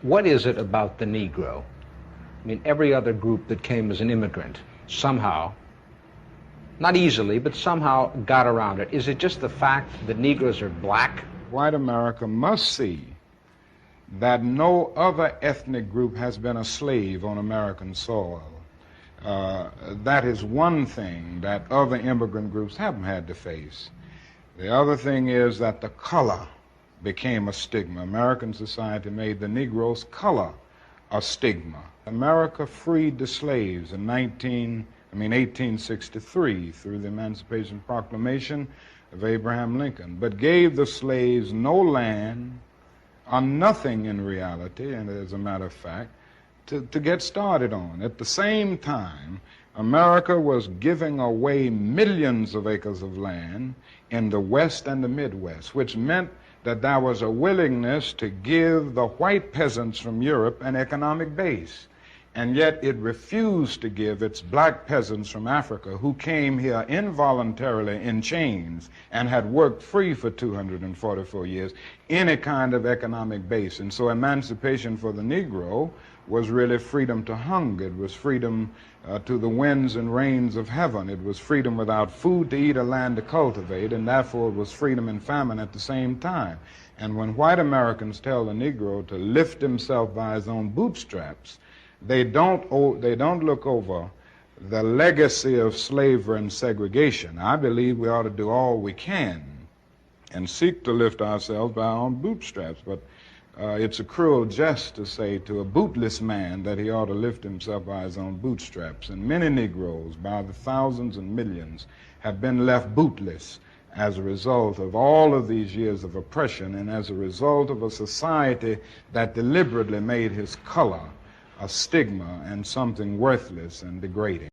What is it about the Negro? I mean, every other group that came as an immigrant somehow, not easily, but somehow got around it. Is it just the fact that Negroes are black? White America must see that no other ethnic group has been a slave on American soil. That is one thing that other immigrant groups haven't had to face. The other thing is that the color became a stigma. American society made the Negro's color a stigma. America freed the slaves in 1863 through the Emancipation Proclamation of Abraham Lincoln, but gave the slaves no land or nothing in reality, and as a matter of fact, to get started on. At the same time, America was giving away millions of acres of land in the West and the Midwest, which meant that there was a willingness to give the white peasants from Europe an economic base. And yet it refused to give its black peasants from Africa, who came here involuntarily in chains and had worked free for 244 years, any kind of economic base. And so emancipation for the Negro was really freedom to hunger. It was freedom to the winds and rains of heaven. It was freedom without food to eat or land to cultivate, and therefore it was freedom and famine at the same time. And when white Americans tell the Negro to lift himself by his own bootstraps, they don't look over the legacy of slavery and segregation. I believe we ought to do all we can and seek to lift ourselves by our own bootstraps, but it's a cruel jest to say to a bootless man that he ought to lift himself by his own bootstraps. And many Negroes, by the thousands and millions, have been left bootless as a result of all of these years of oppression and as a result of a society that deliberately made his color a stigma and something worthless and degrading.